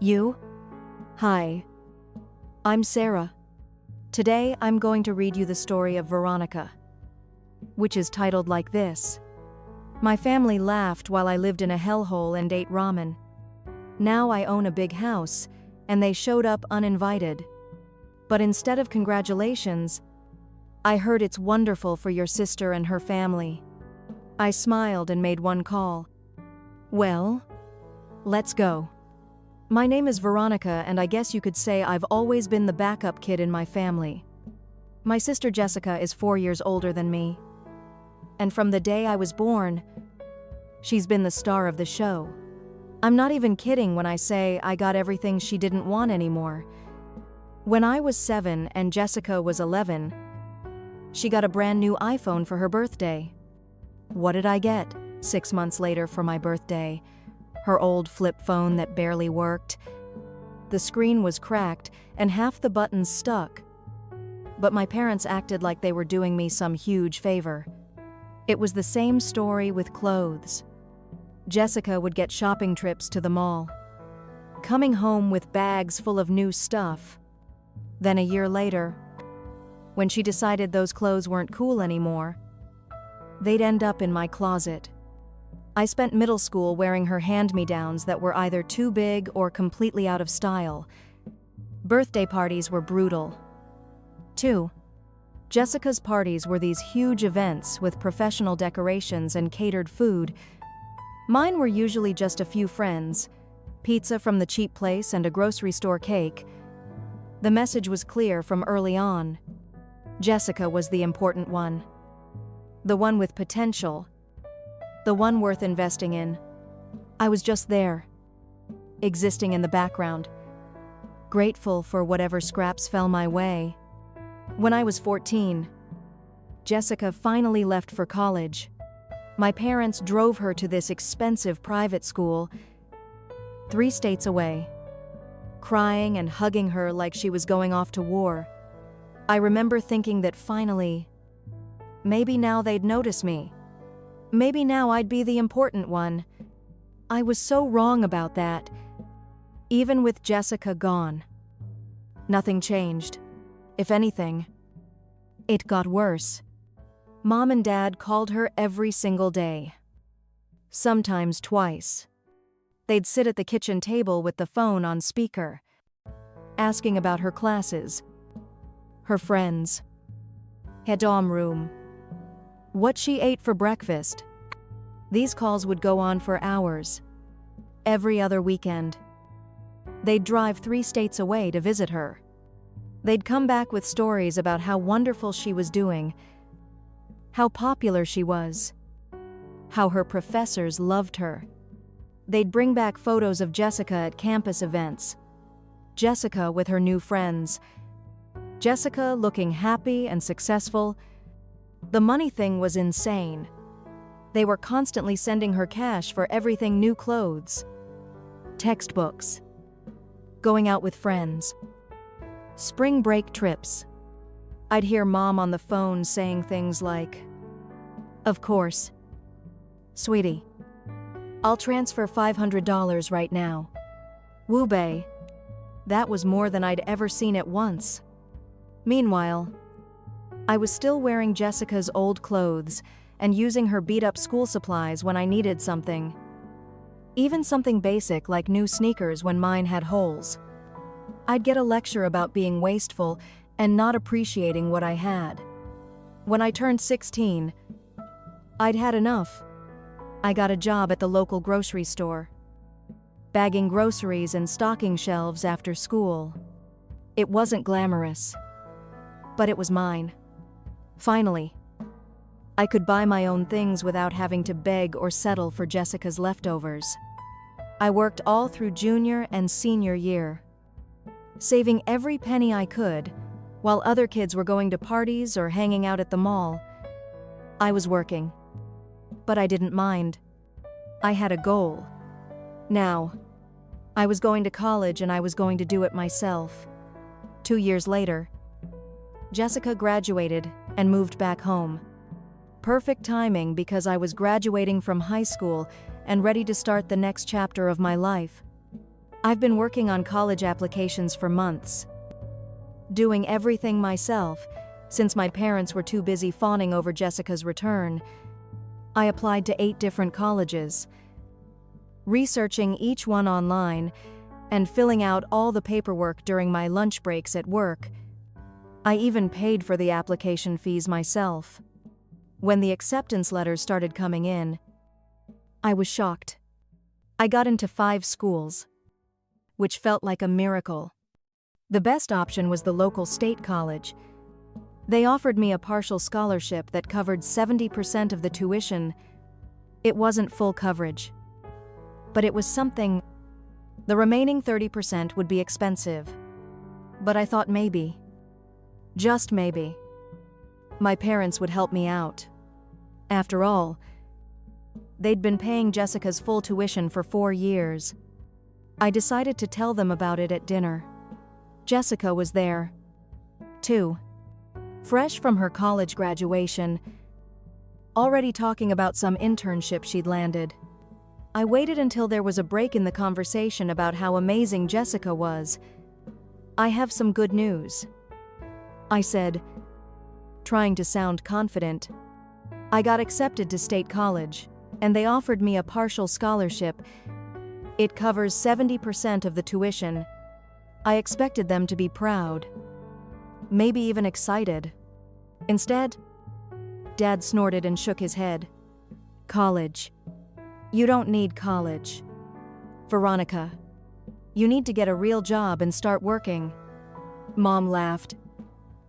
You? Hi. I'm Sarah. Today I'm going to read you the story of Veronica, which is titled like this. My family laughed while I lived in a hellhole and ate ramen. Now I own a big house, and they showed up uninvited. But instead of congratulations, I heard it's wonderful for your sister and her family. I smiled and made one call. Well, let's go. My name is Veronica, and I guess you could say I've always been the backup kid in my family. My sister Jessica is 4 years older than me. And from the day I was born, she's been the star of the show. I'm not even kidding when I say I got everything she didn't want anymore. When I was 7 and Jessica was 11, she got a brand new iPhone for her birthday. What did I get 6 months later for my birthday? Her old flip phone that barely worked. The screen was cracked and half the buttons stuck. But my parents acted like they were doing me some huge favor. It was the same story with clothes. Jessica would get shopping trips to the mall, coming home with bags full of new stuff. Then a year later, when she decided those clothes weren't cool anymore, they'd end up in my closet. I spent middle school wearing her hand-me-downs that were either too big or completely out of style. Birthday parties were brutal. 2. Jessica's parties were these huge events with professional decorations and catered food. Mine were usually just a few friends, pizza from the cheap place and a grocery store cake. The message was clear from early on. Jessica was the important one. The one with potential. The one worth investing in. I was just there, existing in the background, grateful for whatever scraps fell my way. When I was 14, Jessica finally left for college. My parents drove her to this expensive private school, 3 states away, crying and hugging her like she was going off to war. I remember thinking that finally, maybe now they'd notice me. Maybe now I'd be the important one. I was so wrong about that. Even with Jessica gone, nothing changed. If anything, it got worse. Mom and Dad called her every single day. Sometimes twice. They'd sit at the kitchen table with the phone on speaker, asking about her classes, her friends, her dorm room, what she ate for breakfast. These calls would go on for hours. Every other weekend, they'd drive 3 states away to visit her. They'd come back with stories about how wonderful she was doing, how popular she was, how her professors loved her. They'd bring back photos of Jessica at campus events, Jessica with her new friends, Jessica looking happy and successful. The money thing was insane. They were constantly sending her cash for everything: new clothes, textbooks, going out with friends, spring break trips. I'd hear Mom on the phone saying things like, "Of course. Sweetie, I'll transfer $500 right now." Woo bae. That was more than I'd ever seen at once. Meanwhile, I was still wearing Jessica's old clothes and using her beat-up school supplies when I needed something. Even something basic like new sneakers when mine had holes. I'd get a lecture about being wasteful and not appreciating what I had. When I turned 16, I'd had enough. I got a job at the local grocery store, bagging groceries and stocking shelves after school. It wasn't glamorous, but it was mine. Finally, I could buy my own things without having to beg or settle for Jessica's leftovers. I worked all through junior and senior year, saving every penny I could, while other kids were going to parties or hanging out at the mall. I was working, but I didn't mind. I had a goal. Now, I was going to college and I was going to do it myself. 2 years later, Jessica graduated and moved back home. Perfect timing because I was graduating from high school and ready to start the next chapter of my life. I've been working on college applications for months, doing everything myself, since my parents were too busy fawning over Jessica's return. I applied to 8 different colleges, researching each one online and filling out all the paperwork during my lunch breaks at work. I even paid for the application fees myself. When the acceptance letters started coming in, I was shocked. I got into 5 schools, which felt like a miracle. The best option was the local state college. They offered me a partial scholarship that covered 70% of the tuition. It wasn't full coverage, but it was something. The remaining 30% would be expensive. But I thought maybe, just maybe, my parents would help me out. After all, they'd been paying Jessica's full tuition for 4 years. I decided to tell them about it at dinner. Jessica was there, too, fresh from her college graduation, already talking about some internship she'd landed. I waited until there was a break in the conversation about how amazing Jessica was. "I have some good news," I said, trying to sound confident. "I got accepted to state college, and they offered me a partial scholarship. It covers 70% of the tuition." I expected them to be proud, maybe even excited. Instead, Dad snorted and shook his head. "College. You don't need college. Veronica, you need to get a real job and start working." Mom laughed.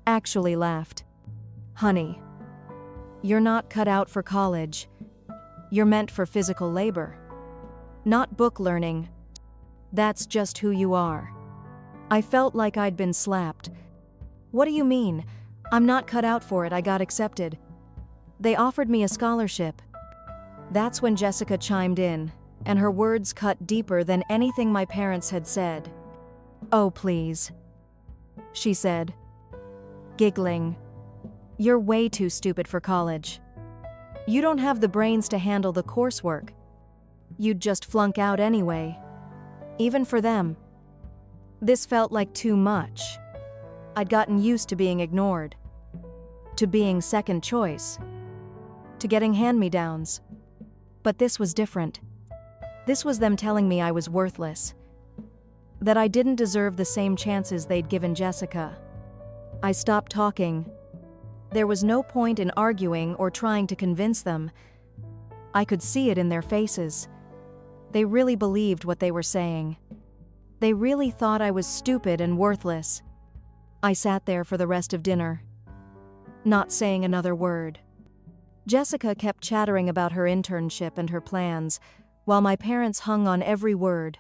Actually laughed. "Honey, you're not cut out for college. You're meant for physical labor, not book learning. That's just who you are." I felt like I'd been slapped. "What do you mean? I'm not cut out for it. I got accepted. They offered me a scholarship." That's when Jessica chimed in, and her words cut deeper than anything my parents had said. "Oh, please," she said, giggling. "You're way too stupid for college. You don't have the brains to handle the coursework. You'd just flunk out anyway, even for them." This felt like too much. I'd gotten used to being ignored, to being second choice, to getting hand-me-downs. But this was different. This was them telling me I was worthless, that I didn't deserve the same chances they'd given Jessica. I stopped talking. There was no point in arguing or trying to convince them. I could see it in their faces. They really believed what they were saying. They really thought I was stupid and worthless. I sat there for the rest of dinner, not saying another word. Jessica kept chattering about her internship and her plans, while my parents hung on every word.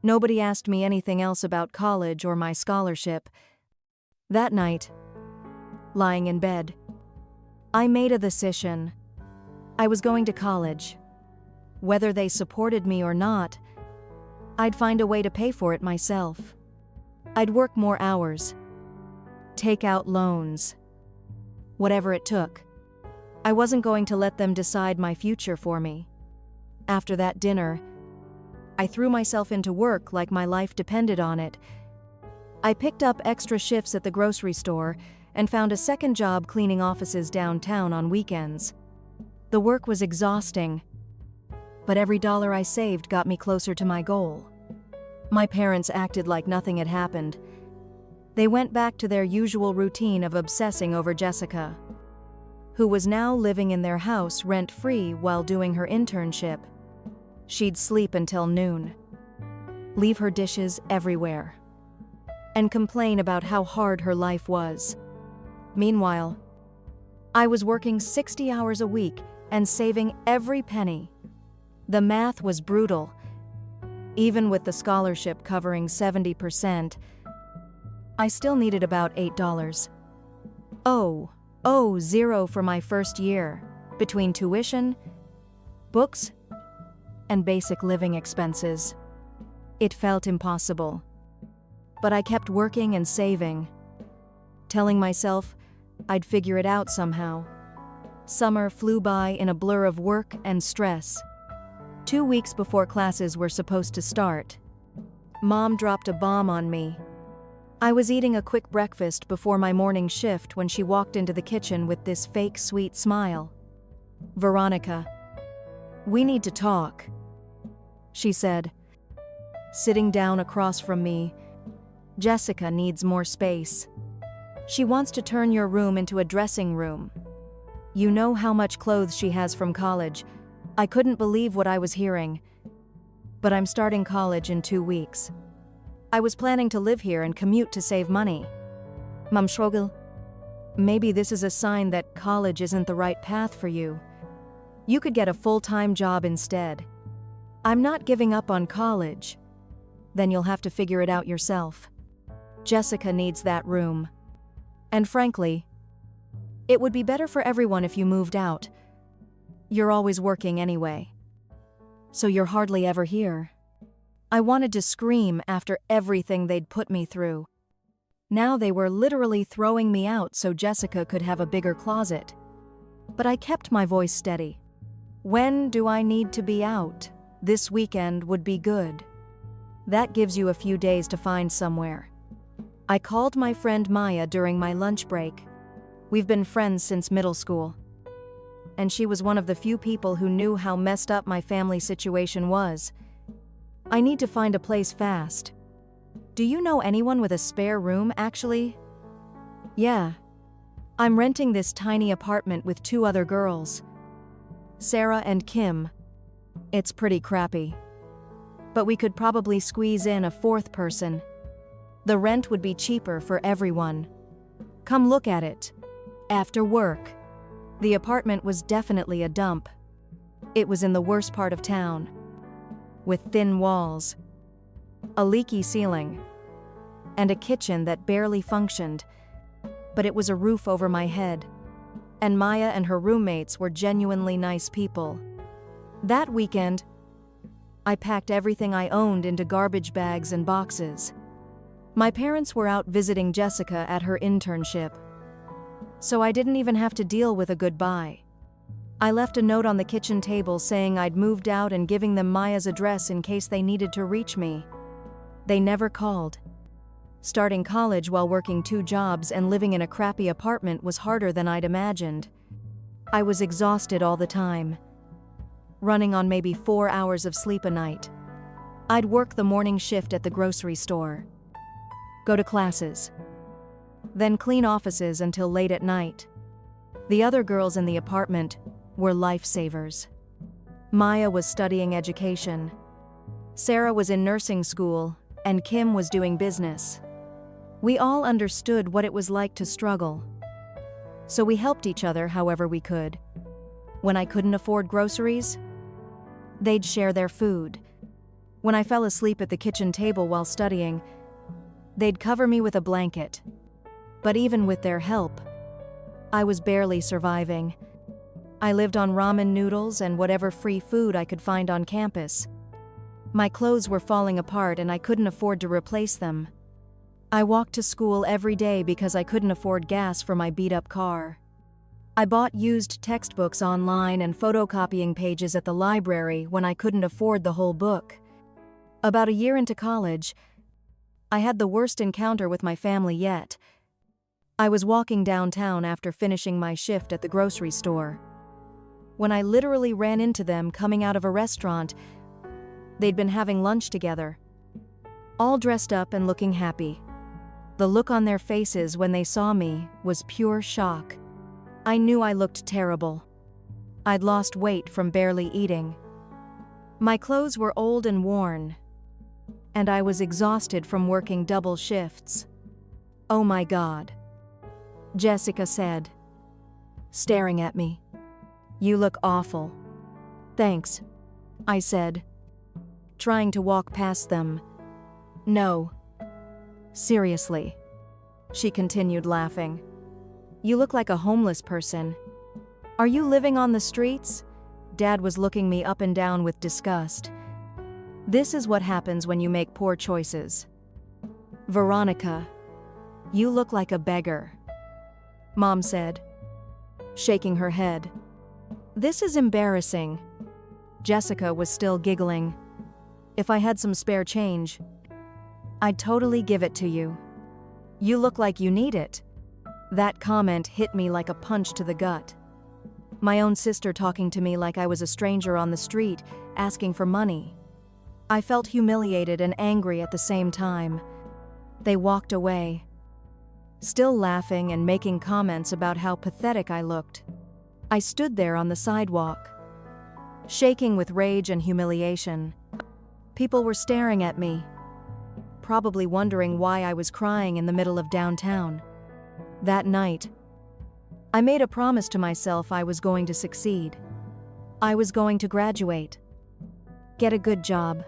Nobody asked me anything else about college or my scholarship. That night, lying in bed, I made a decision. I was going to college. Whether they supported me or not, I'd find a way to pay for it myself. I'd work more hours, take out loans, whatever it took. I wasn't going to let them decide my future for me. After that dinner, I threw myself into work like my life depended on it. I picked up extra shifts at the grocery store and found a second job cleaning offices downtown on weekends. The work was exhausting, but every dollar I saved got me closer to my goal. My parents acted like nothing had happened. They went back to their usual routine of obsessing over Jessica, who was now living in their house rent-free while doing her internship. She'd sleep until noon, leave her dishes everywhere, and complain about how hard her life was. Meanwhile, I was working 60 hours a week and saving every penny. The math was brutal. Even with the scholarship covering 70%, I still needed about $8. Zero for my first year, between tuition, books, and basic living expenses. It felt impossible. But I kept working and saving, telling myself I'd figure it out somehow. Summer flew by in a blur of work and stress. 2 weeks before classes were supposed to start, Mom dropped a bomb on me. I was eating a quick breakfast before my morning shift when she walked into the kitchen with this fake sweet smile. "Veronica, we need to talk," she said, sitting down across from me. "Jessica needs more space. She wants to turn your room into a dressing room. You know how much clothes she has from college." I couldn't believe what I was hearing. "But I'm starting college in 2 weeks. I was planning to live here and commute to save money." Mom struggled. "Maybe this is a sign that college isn't the right path for you. You could get a full-time job instead." "I'm not giving up on college." "Then you'll have to figure it out yourself. Jessica needs that room. And frankly, it would be better for everyone if you moved out. You're always working anyway, so you're hardly ever here." I wanted to scream after everything they'd put me through. Now they were literally throwing me out so Jessica could have a bigger closet. But I kept my voice steady. "When do I need to be out? This weekend would be good. That gives you a few days to find somewhere." I called my friend Maya during my lunch break. We've been friends since middle school. And she was one of the few people who knew how messed up my family situation was. "I need to find a place fast. Do you know anyone with a spare room, actually?" "Yeah. I'm renting this tiny apartment with 2 other girls, Sarah and Kim. It's pretty crappy. But we could probably squeeze in a 4th person. The rent would be cheaper for everyone. Come look at it. After work." The apartment was definitely a dump. It was in the worst part of town, with thin walls, a leaky ceiling, and a kitchen that barely functioned. But it was a roof over my head, and Maya and her roommates were genuinely nice people. That weekend, I packed everything I owned into garbage bags and boxes. My parents were out visiting Jessica at her internship, so I didn't even have to deal with a goodbye. I left a note on the kitchen table saying I'd moved out and giving them Maya's address in case they needed to reach me. They never called. Starting college while working 2 jobs and living in a crappy apartment was harder than I'd imagined. I was exhausted all the time, running on maybe 4 hours of sleep a night. I'd work the morning shift at the grocery store, go to classes, then clean offices until late at night. The other girls in the apartment were lifesavers. Maya was studying education. Sarah was in nursing school, and Kim was doing business. We all understood what it was like to struggle, so we helped each other however we could. When I couldn't afford groceries, they'd share their food. When I fell asleep at the kitchen table while studying, they'd cover me with a blanket. But even with their help, I was barely surviving. I lived on ramen noodles and whatever free food I could find on campus. My clothes were falling apart and I couldn't afford to replace them. I walked to school every day because I couldn't afford gas for my beat-up car. I bought used textbooks online and photocopying pages at the library when I couldn't afford the whole book. About a year into college, I had the worst encounter with my family yet. I was walking downtown after finishing my shift at the grocery store, when I literally ran into them coming out of a restaurant. They'd been having lunch together, all dressed up and looking happy. The look on their faces when they saw me was pure shock. I knew I looked terrible. I'd lost weight from barely eating. My clothes were old and worn, and I was exhausted from working double shifts. "Oh my God," Jessica said, staring at me. "You look awful." "Thanks," I said, trying to walk past them. "No. Seriously," she continued laughing. "You look like a homeless person. Are you living on the streets?" Dad was looking me up and down with disgust. "This is what happens when you make poor choices. Veronica, you look like a beggar," Mom said, shaking her head. "This is embarrassing." Jessica was still giggling. "If I had some spare change, I'd totally give it to you. You look like you need it." That comment hit me like a punch to the gut. My own sister talking to me like I was a stranger on the street, asking for money. I felt humiliated and angry at the same time. They walked away, still laughing and making comments about how pathetic I looked. I stood there on the sidewalk, shaking with rage and humiliation. People were staring at me, probably wondering why I was crying in the middle of downtown. That night, I made a promise to myself I was going to succeed. I was going to graduate, get a good job,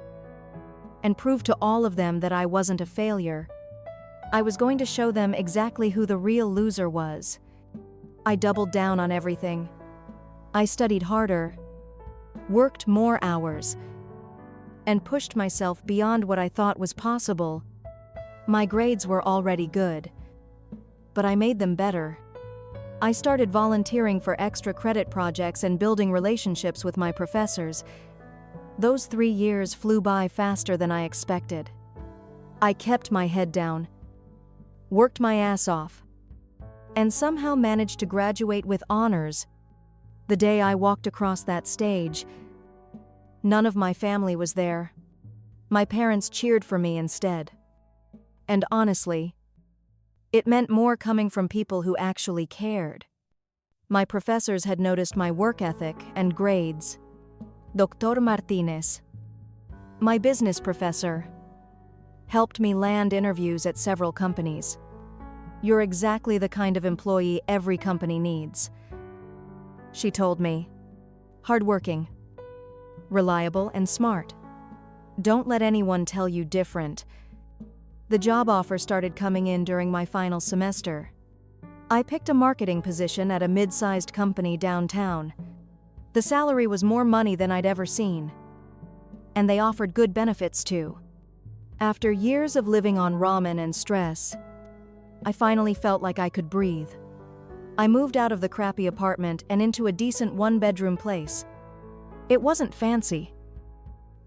and prove to all of them that I wasn't a failure. I was going to show them exactly who the real loser was. I doubled down on everything. I studied harder, worked more hours, and pushed myself beyond what I thought was possible. My grades were already good, but I made them better. I started volunteering for extra credit projects and building relationships with my professors. Those 3 years flew by faster than I expected. I kept my head down, worked my ass off, and somehow managed to graduate with honors. The day I walked across that stage, none of my family was there. My parents cheered for me instead. And honestly, it meant more coming from people who actually cared. My professors had noticed my work ethic and grades. Dr. Martinez, my business professor, helped me land interviews at several companies. "You're exactly the kind of employee every company needs," she told me. "Hardworking, reliable, and smart. Don't let anyone tell you different." The job offer started coming in during my final semester. I picked a marketing position at a mid-sized company downtown. The salary was more money than I'd ever seen, and they offered good benefits too. After years of living on ramen and stress, I finally felt like I could breathe. I moved out of the crappy apartment and into a decent one-bedroom place. It wasn't fancy,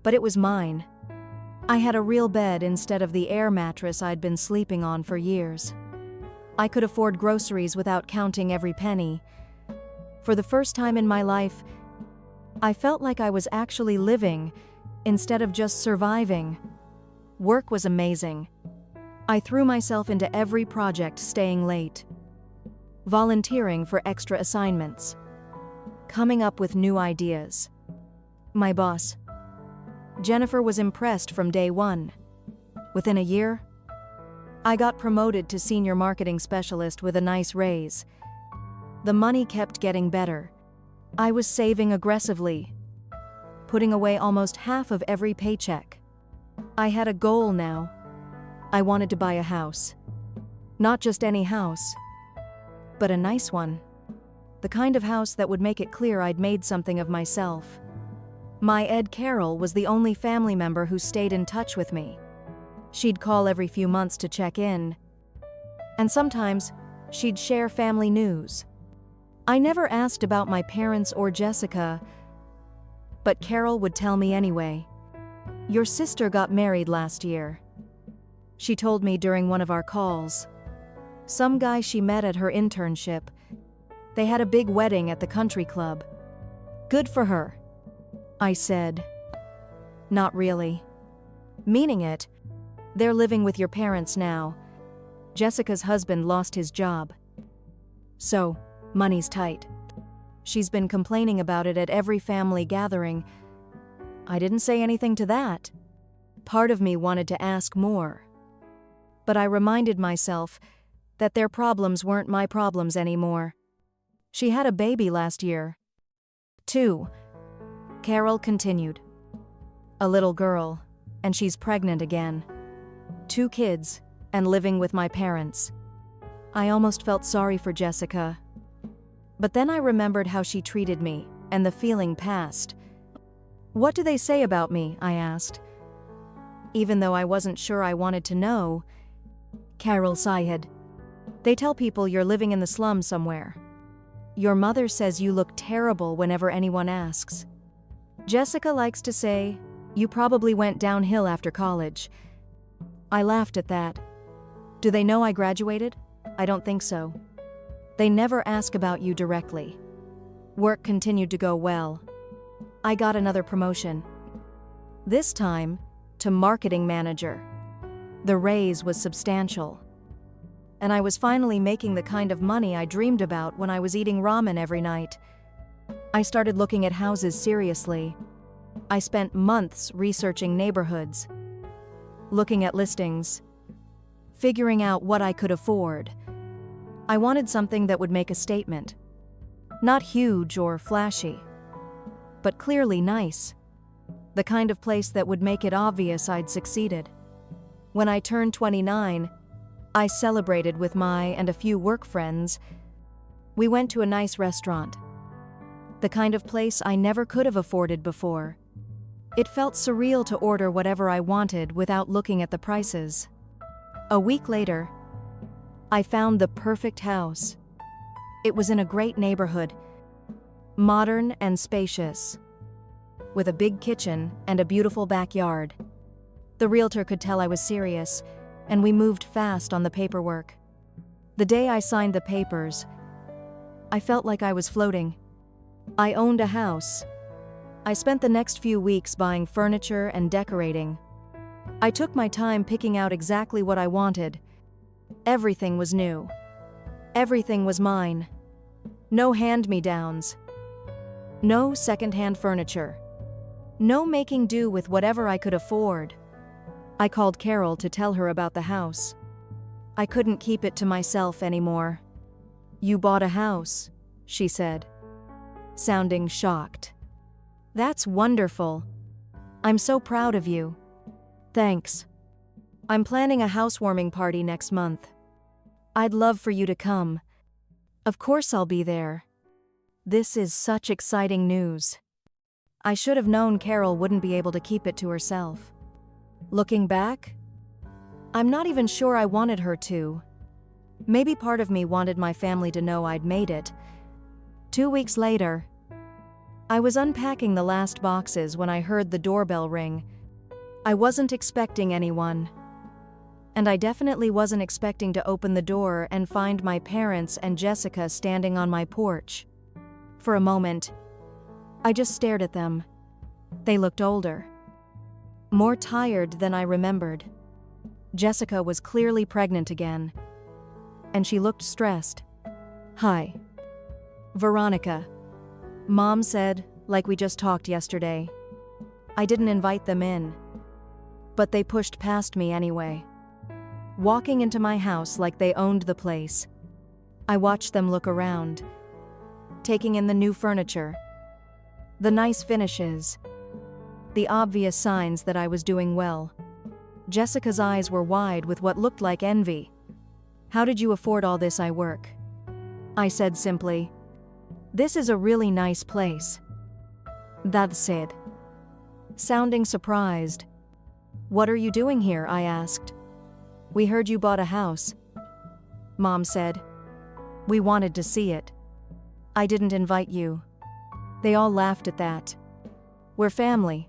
but it was mine. I had a real bed instead of the air mattress I'd been sleeping on for years. I could afford groceries without counting every penny. For the first time in my life, I felt like I was actually living instead of just surviving. Work was amazing. I threw myself into every project, staying late, volunteering for extra assignments, coming up with new ideas. My boss, Jennifer, was impressed from day one. Within a year, I got promoted to senior marketing specialist with a nice raise. The money kept getting better. I was saving aggressively, putting away almost half of every paycheck. I had a goal now. I wanted to buy a house. Not just any house, but a nice one. The kind of house that would make it clear I'd made something of myself. My Ed Carol was the only family member who stayed in touch with me. She'd call every few months to check in, and sometimes she'd share family news. I never asked about my parents or Jessica, but Carol would tell me anyway. "Your sister got married last year," she told me during one of our calls. "Some guy she met at her internship. They had a big wedding at the country club. Good for her," I said. "Not really." "Meaning it. They're living with your parents now. Jessica's husband lost his job, so money's tight. She's been complaining about it at every family gathering." I didn't say anything to that. Part of me wanted to ask more, but I reminded myself that their problems weren't my problems anymore. "She had a baby last year, too," Carol continued. "A little girl, and she's pregnant again. 2 kids, and living with my parents." I almost felt sorry for Jessica, but then I remembered how she treated me, and the feeling passed. "What do they say about me?" I asked. Even though I wasn't sure I wanted to know, Carol sighed. "They tell people you're living in the slums somewhere. Your mother says you look terrible whenever anyone asks. Jessica likes to say, you probably went downhill after college. I laughed at that. Do they know I graduated? I don't think so. They never ask about you directly. Work continued to go well. I got another promotion. This time, to marketing manager. The raise was substantial. And I was finally making the kind of money I dreamed about when I was eating ramen every night. I started looking at houses seriously. I spent months researching neighborhoods, looking at listings, figuring out what I could afford. I wanted something that would make a statement. Not huge or flashy, but clearly nice. The kind of place that would make it obvious I'd succeeded. When I turned 29, I celebrated with my and a few work friends. We went to a nice restaurant. The kind of place I never could have afforded before. It felt surreal to order whatever I wanted without looking at the prices. A week later, I found the perfect house. It was in a great neighborhood, modern and spacious, with a big kitchen and a beautiful backyard. The realtor could tell I was serious, and we moved fast on the paperwork. The day I signed the papers, I felt like I was floating. I owned a house. I spent the next few weeks buying furniture and decorating. I took my time picking out exactly what I wanted. Everything was new. Everything was mine. No hand-me-downs. No second-hand furniture. No making do with whatever I could afford. I called Carol to tell her about the house. I couldn't keep it to myself anymore. "You bought a house," she said, sounding shocked. "That's wonderful. I'm so proud of you." "Thanks. I'm planning a housewarming party next month. I'd love for you to come." "Of course I'll be there." This is such exciting news. I should have known Carol wouldn't be able to keep it to herself. Looking back, I'm not even sure I wanted her to. Maybe part of me wanted my family to know I'd made it. 2 weeks later, I was unpacking the last boxes when I heard the doorbell ring. I wasn't expecting anyone. And I definitely wasn't expecting to open the door and find my parents and Jessica standing on my porch. For a moment, I just stared at them. They looked older, more tired than I remembered. Jessica was clearly pregnant again, and she looked stressed. "Hi, Veronica," Mom said, like we just talked yesterday. I didn't invite them in, but they pushed past me anyway, walking into my house like they owned the place. I watched them look around, taking in the new furniture, the nice finishes, the obvious signs that I was doing well. Jessica's eyes were wide with what looked like envy. "How did you afford all this work?" I said simply. "This is a really nice place." Dad said, sounding surprised. "What are you doing here?" I asked. "We heard you bought a house," Mom said. "We wanted to see it. I didn't invite you." They all laughed at that. "We're family,"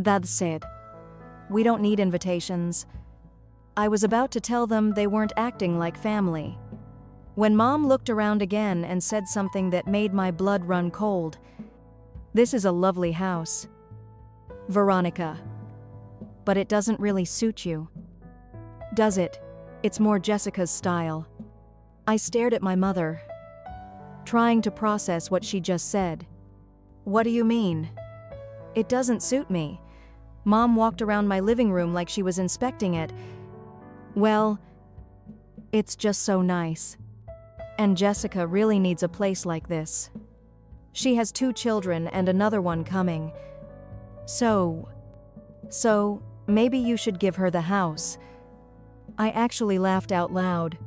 Dad said. "We don't need invitations." I was about to tell them they weren't acting like family, when Mom looked around again and said something that made my blood run cold. "This is a lovely house, Veronica, but it doesn't really suit you." "Does it? It's more Jessica's style." I stared at my mother, trying to process what she just said. "What do you mean?" "It doesn't suit me." Mom walked around my living room like she was inspecting it. "Well, it's just so nice. And Jessica really needs a place like this. She has 2 children and another one coming. So maybe you should give her the house." I actually laughed out loud.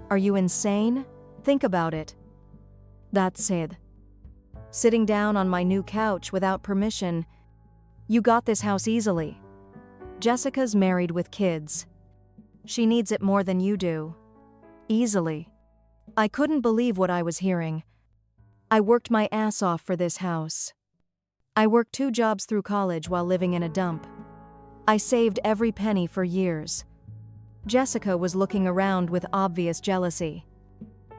"Are you insane? Think about it." That's it. Sitting down on my new couch without permission. "You got this house easily. Jessica's married with kids. She needs it more than you do." Easily. I couldn't believe what I was hearing. I worked my ass off for this house. I worked 2 jobs through college while living in a dump. I saved every penny for years. Jessica was looking around with obvious jealousy.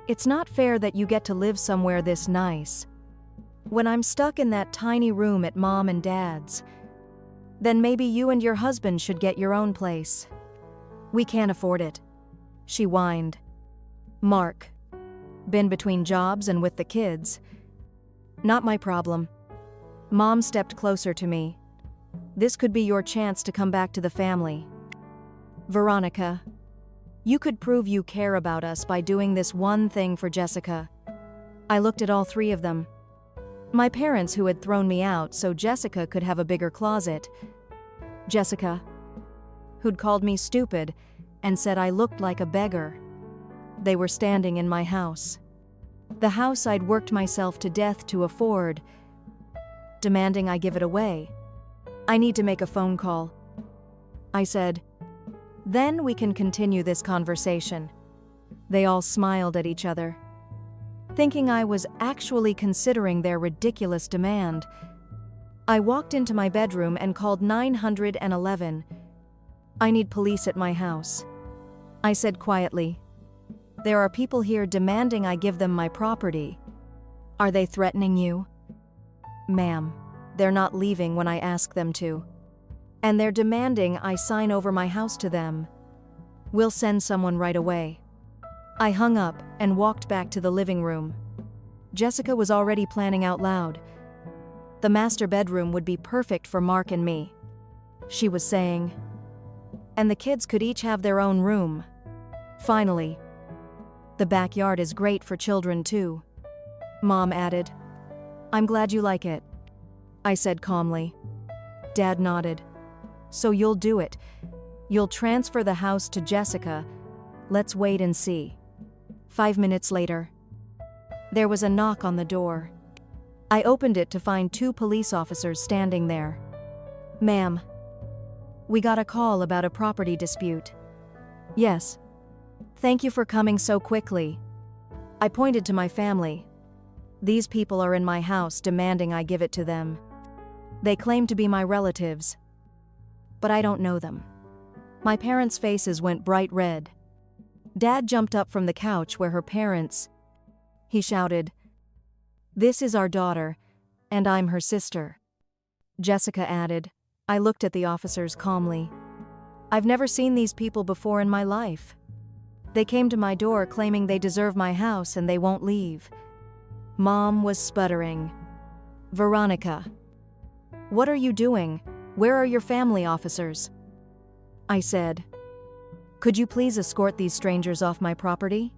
It's not fair that you get to live somewhere this nice, when I'm stuck in that tiny room at Mom and Dad's. Then maybe you and your husband should get your own place. We can't afford it, she whined. Mark. Been between jobs and with the kids. Not my problem. Mom stepped closer to me. This could be your chance to come back to the family. Veronica, you could prove you care about us by doing this one thing for Jessica. I looked at all three of them. My parents, who had thrown me out so Jessica could have a bigger closet. Jessica, who'd called me stupid and said I looked like a beggar. They were standing in my house. The house I'd worked myself to death to afford, demanding I give it away. I need to make a phone call, I said. Then we can continue this conversation. They all smiled at each other, thinking I was actually considering their ridiculous demand. I walked into my bedroom and called 911. I need police at my house, I said quietly. There are people here demanding I give them my property. Are they threatening you? Ma'am, they're not leaving when I ask them to. And they're demanding I sign over my house to them. We'll send someone right away. I hung up and walked back to the living room. Jessica was already planning out loud. The master bedroom would be perfect for Mark and me, she was saying. And the kids could each have their own room. Finally. The backyard is great for children too, Mom added. I'm glad you like it, I said calmly. Dad nodded. So you'll do it. You'll transfer the house to Jessica. Let's wait and see. 5 minutes later. There was a knock on the door. I opened it to find 2 police officers standing there. Ma'am. We got a call about a property dispute. Yes. Thank you for coming so quickly. I pointed to my family. These people are in my house demanding I give it to them. They claim to be my relatives, but I don't know them. My parents' faces went bright red. Dad jumped up from the couch where her parents. He shouted, "This is our daughter, and I'm her sister." Jessica added. I looked at the officers calmly. I've never seen these people before in my life. They came to my door claiming they deserve my house and they won't leave. Mom was sputtering. Veronica. What are you doing? Where are your family, officers? I said. Could you please escort these strangers off my property?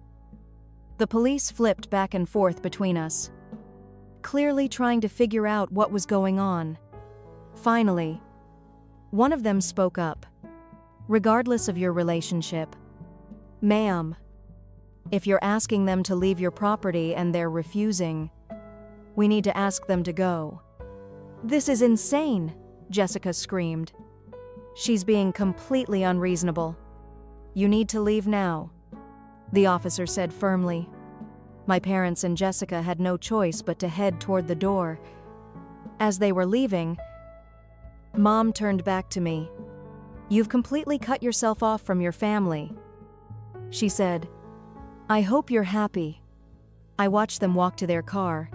The police flipped back and forth between us, clearly trying to figure out what was going on. Finally, one of them spoke up. Regardless of your relationship, ma'am, if you're asking them to leave your property and they're refusing, we need to ask them to go. This is insane, Jessica screamed. She's being completely unreasonable. You need to leave now, the officer said firmly. My parents and Jessica had no choice but to head toward the door. As they were leaving, Mom turned back to me. You've completely cut yourself off from your family, she said. I hope you're happy. I watched them walk to their car,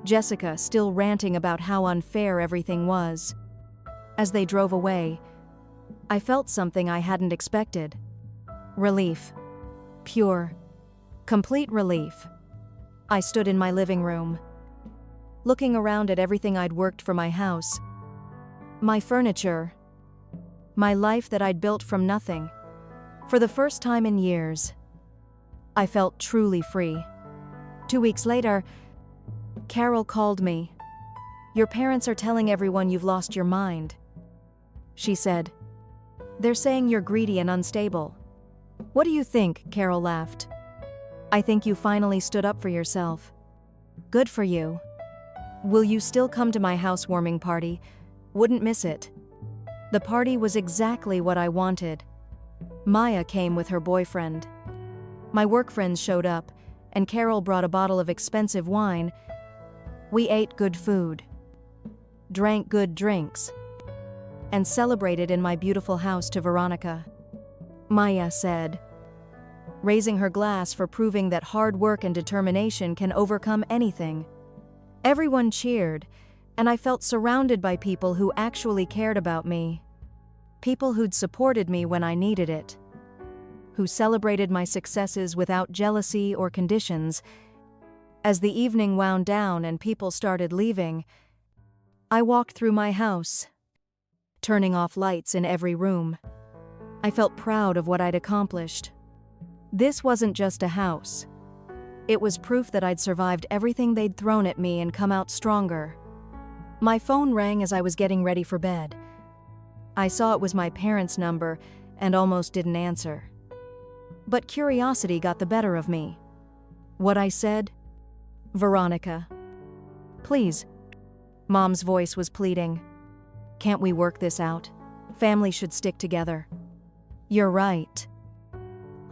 Jessica still ranting about how unfair everything was. As they drove away, I felt something I hadn't expected. Relief. Pure, complete relief. I stood in my living room, looking around at everything I'd worked for my house, my furniture, my life that I'd built from nothing. For the first time in years, I felt truly free. 2 weeks later, Carol called me. Your parents are telling everyone you've lost your mind, she said. They're saying you're greedy and unstable. What do you think? Carol laughed. I think you finally stood up for yourself. Good for you. Will you still come to my housewarming party? Wouldn't miss it. The party was exactly what I wanted. Maya came with her boyfriend. My work friends showed up, and Carol brought a bottle of expensive wine. We ate good food, drank good drinks, and celebrated in my beautiful house to Veronica. Maya said, raising her glass for proving that hard work and determination can overcome anything. Everyone cheered, and I felt surrounded by people who actually cared about me. People who'd supported me when I needed it. Who celebrated my successes without jealousy or conditions. As the evening wound down and people started leaving, I walked through my house, turning off lights in every room. I felt proud of what I'd accomplished. This wasn't just a house. It was proof that I'd survived everything they'd thrown at me and come out stronger. My phone rang as I was getting ready for bed. I saw it was my parents' number and almost didn't answer. But curiosity got the better of me. What I said? Veronica. Please. Mom's voice was pleading. Can't we work this out? Family should stick together. You're right.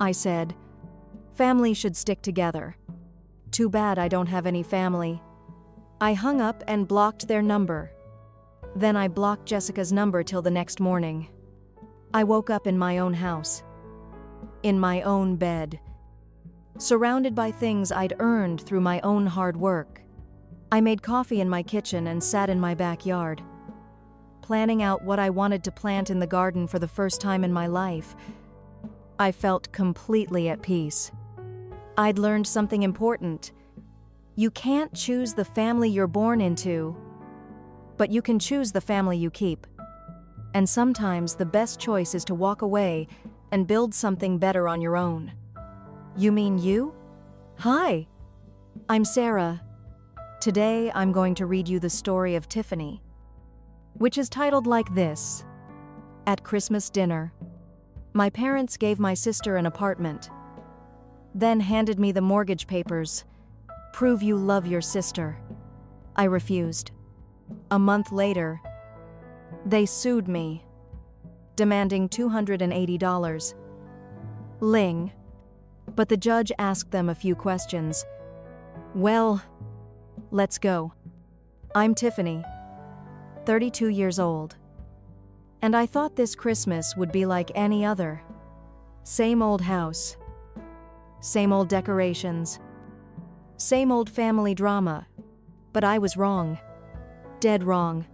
I said. Family should stick together. Too bad I don't have any family. I hung up and blocked their number. Then I blocked Jessica's number till the next morning. I woke up in my own house. In my own bed. Surrounded by things I'd earned through my own hard work. I made coffee in my kitchen and sat in my backyard, planning out what I wanted to plant in the garden for the first time in my life. I felt completely at peace. I'd learned something important. You can't choose the family you're born into, but you can choose the family you keep. And sometimes the best choice is to walk away and build something better on your own. You mean you? Hi, I'm Sarah. Today I'm going to read you the story of Tiffany, which is titled like this. At Christmas dinner, my parents gave my sister an apartment, then handed me the mortgage papers. Prove you love your sister. I refused. A month later, they sued me, demanding $280. Ling. But the judge asked them a few questions. Well, let's go. I'm Tiffany, 32 years old. And I thought this Christmas would be like any other. Same old house. Same old decorations. Same old family drama. But I was wrong. Dead wrong.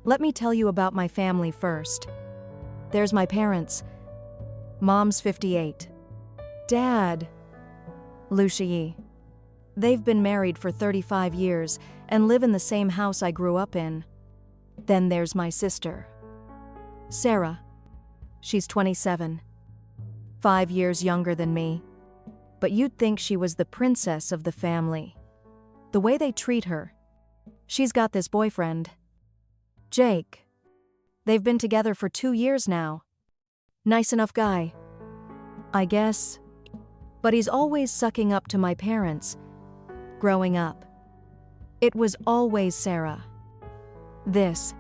Let me tell you about my family first. There's my parents. Mom's 58. Dad. Lucia. They've been married for 35 years and live in the same house I grew up in. Then there's my sister, Sarah. She's 27. 5 years younger than me. But you'd think she was the princess of the family. The way they treat her. She's got this boyfriend, Jake. They've been together for 2 years now. Nice enough guy, I guess. But he's always sucking up to my parents. Growing up, it was always Sarah. This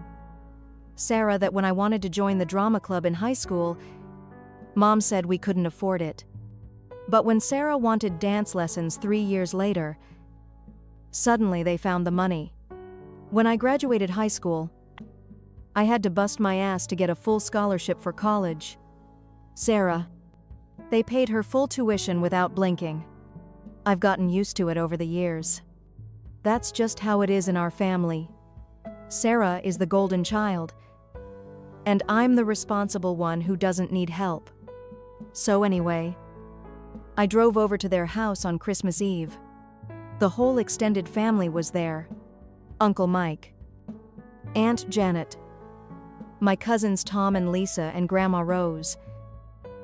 Sarah that when I wanted to join the drama club in high school, Mom said we couldn't afford it. But when Sarah wanted dance lessons 3 years later, suddenly they found the money. When I graduated high school, I had to bust my ass to get a full scholarship for college. Sarah, they paid her full tuition without blinking. I've gotten used to it over the years. That's just how it is in our family. Sarah is the golden child, and I'm the responsible one who doesn't need help. So anyway, I drove over to their house on Christmas Eve. The whole extended family was there. Uncle Mike, Aunt Janet, my cousins Tom and Lisa, and Grandma Rose.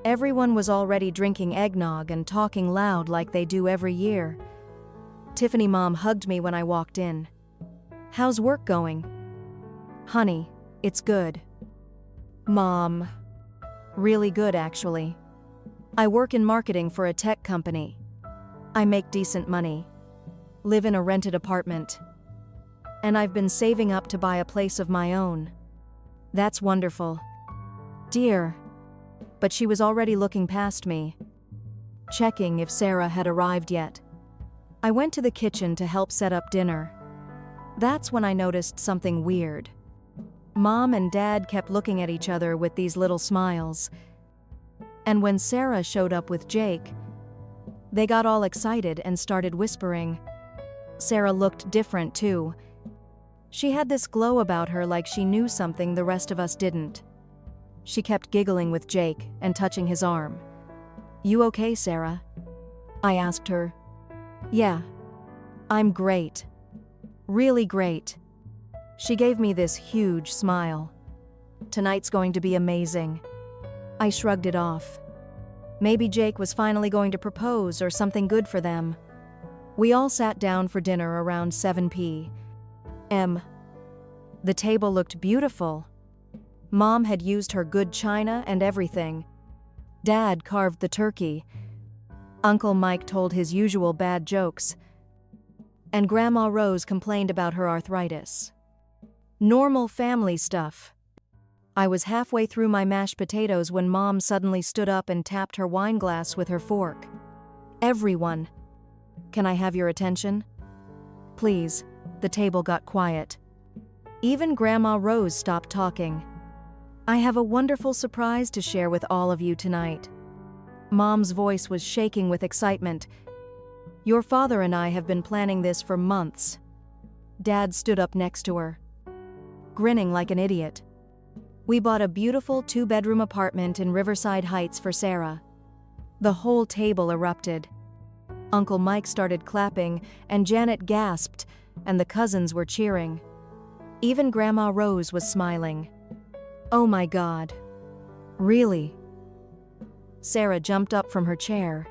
Everyone was already drinking eggnog and talking loud like they do every year. Tiffany Mom hugged me when I walked in. How's work going? Honey, it's good. Mom, really good actually. I work in marketing for a tech company. I make decent money. Live in a rented apartment. And I've been saving up to buy a place of my own. That's wonderful. Dear. But she was already looking past me, checking if Sarah had arrived yet. I went to the kitchen to help set up dinner. That's when I noticed something weird. Mom and Dad kept looking at each other with these little smiles. And when Sarah showed up with Jake, they got all excited and started whispering. Sarah looked different too. She had this glow about her like she knew something the rest of us didn't. She kept giggling with Jake and touching his arm. "You okay, Sarah?" I asked her. "Yeah. I'm great. Really great." She gave me this huge smile. "Tonight's going to be amazing." I shrugged it off. Maybe Jake was finally going to propose or something good for them. We all sat down for dinner around 7 p.m. The table looked beautiful. Mom had used her good china and everything. Dad carved the turkey. Uncle Mike told his usual bad jokes. And Grandma Rose complained about her arthritis. Normal family stuff. I was halfway through my mashed potatoes when Mom suddenly stood up and tapped her wine glass with her fork. "Everyone, can I have your attention? Please." The table got quiet. Even Grandma Rose stopped talking. "I have a wonderful surprise to share with all of you tonight." Mom's voice was shaking with excitement. "Your father and I have been planning this for months." Dad stood up next to her, grinning like an idiot. "We bought a beautiful 2-bedroom apartment in Riverside Heights for Sarah." The whole table erupted. Uncle Mike started clapping, and Janet gasped, and the cousins were cheering. Even Grandma Rose was smiling. "Oh my God. Really?" Sarah jumped up from her chair.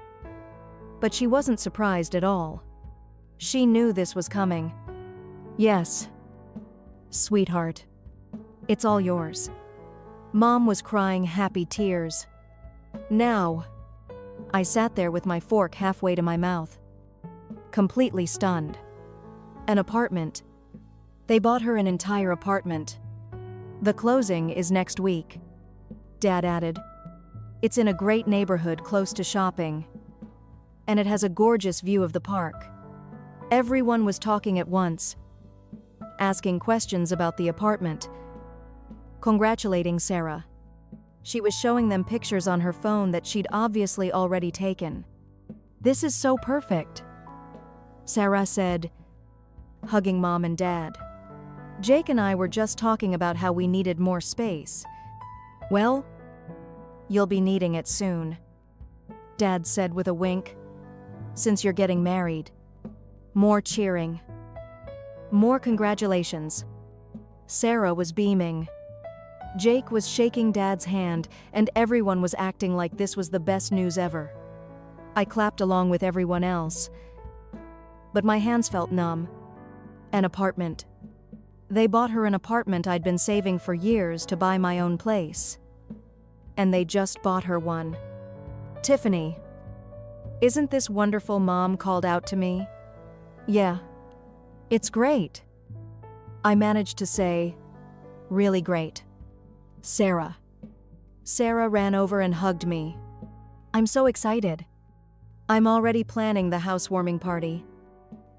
But she wasn't surprised at all. She knew this was coming. "Yes, sweetheart. It's all yours." Mom was crying happy tears. "Now." I sat there with my fork halfway to my mouth, completely stunned. An apartment. They bought her an entire apartment. "The closing is next week," Dad added. "It's in a great neighborhood close to shopping. And it has a gorgeous view of the park." Everyone was talking at once, asking questions about the apartment, congratulating Sarah. She was showing them pictures on her phone that she'd obviously already taken. "This is so perfect," Sarah said, hugging Mom and Dad. "Jake and I were just talking about how we needed more space." "Well, you'll be needing it soon," Dad said with a wink, "since you're getting married." More cheering. More congratulations. Sarah was beaming. Jake was shaking Dad's hand, and everyone was acting like this was the best news ever. I clapped along with everyone else. But my hands felt numb. An apartment. They bought her an apartment I'd been saving for years to buy my own place. And they just bought her one. "Tiffany, isn't this wonderful?" Mom called out to me. "Yeah, it's great," I managed to say. "Really great." "Sarah." Sarah ran over and hugged me. "I'm so excited. I'm already planning the housewarming party.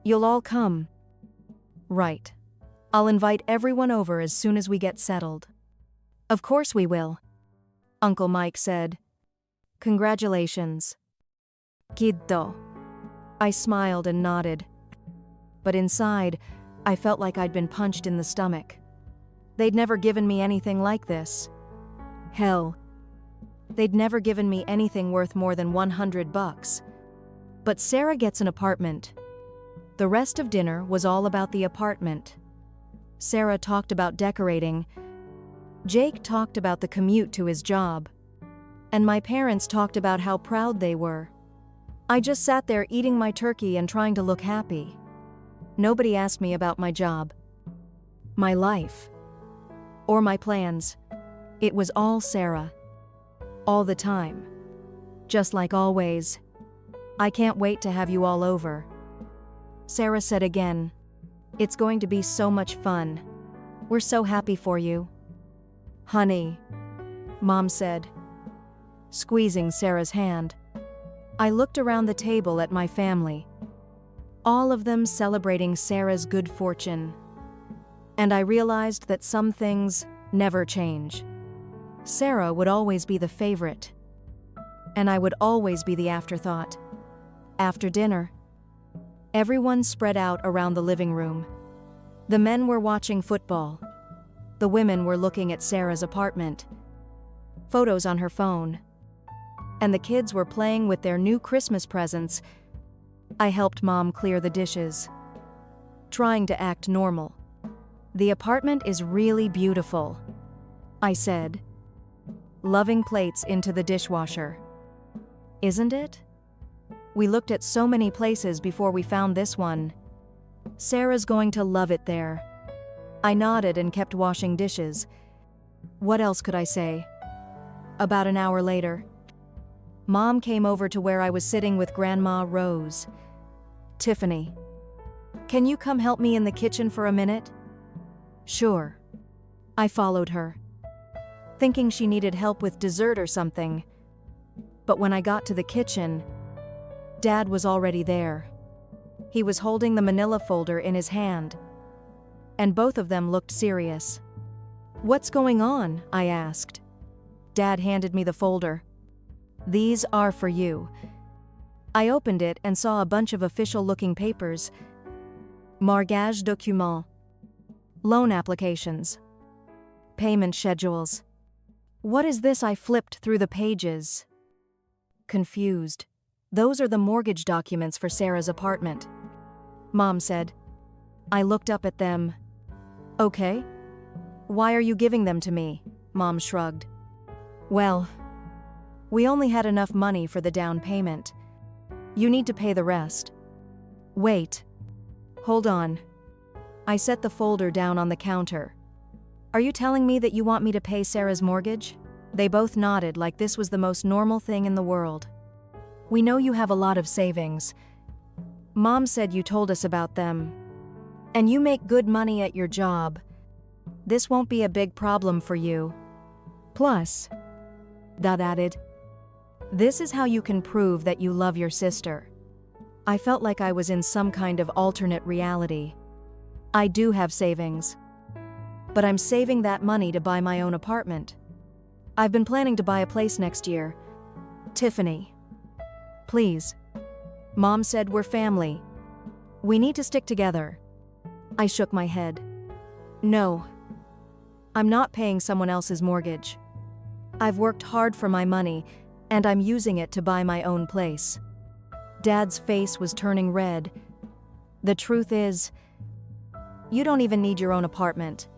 You'll all come." "Right. I'll invite everyone over as soon as we get settled." "Of course we will," Uncle Mike said. "Congratulations." "Kiddo." I smiled and nodded. But inside, I felt like I'd been punched in the stomach. They'd never given me anything like this. Hell, they'd never given me anything worth more than $100. But Sarah gets an apartment. The rest of dinner was all about the apartment. Sarah talked about decorating. Jake talked about the commute to his job. And my parents talked about how proud they were. I just sat there eating my turkey and trying to look happy. Nobody asked me about my job, my life, or my plans. It was all Sarah. All the time. Just like always. "I can't wait to have you all over," Sarah said again. "It's going to be so much fun. We're so happy for you." "Honey," Mom said, squeezing Sarah's hand. I looked around the table at my family, all of them celebrating Sarah's good fortune. And I realized that some things never change. Sarah would always be the favorite, and I would always be the afterthought. After dinner, everyone spread out around the living room. The men were watching football. The women were looking at Sarah's apartment, photos on her phone, and the kids were playing with their new Christmas presents. I helped Mom clear the dishes, trying to act normal. "The apartment is really beautiful," I said, loving plates into the dishwasher. "Isn't it? We looked at so many places before we found this one. Sarah's going to love it there." I nodded and kept washing dishes. What else could I say? About an hour later, Mom came over to where I was sitting with Grandma Rose. "Tiffany, can you come help me in the kitchen for a minute?" "Sure." I followed her, thinking she needed help with dessert or something. But when I got to the kitchen, Dad was already there. He was holding the manila folder in his hand, and both of them looked serious. "What's going on?" I asked. Dad handed me the folder. "These are for you." I opened it and saw a bunch of official-looking papers. Mariage documents, loan applications, payment schedules. "What is this?" I flipped through the pages, confused. "Those are the mortgage documents for Sarah's apartment," Mom said. I looked up at them. "Okay. Why are you giving them to me?" Mom shrugged. "Well, we only had enough money for the down payment. You need to pay the rest." "Wait. Hold on." I set the folder down on the counter. "Are you telling me that you want me to pay Sarah's mortgage?" They both nodded like this was the most normal thing in the world. "We know you have a lot of savings. Mom said you told us about them. And you make good money at your job. This won't be a big problem for you. Plus," Dad added, "this is how you can prove that you love your sister." I felt like I was in some kind of alternate reality. I do have savings, but I'm saving that money to buy my own apartment. I've been planning to buy a place next year. "Tiffany, please." Mom said we're family. We need to stick together. I shook my head. "No. I'm not paying someone else's mortgage. I've worked hard for my money, and I'm using it to buy my own place." Dad's face was turning red. "The truth is, you don't even need your own apartment.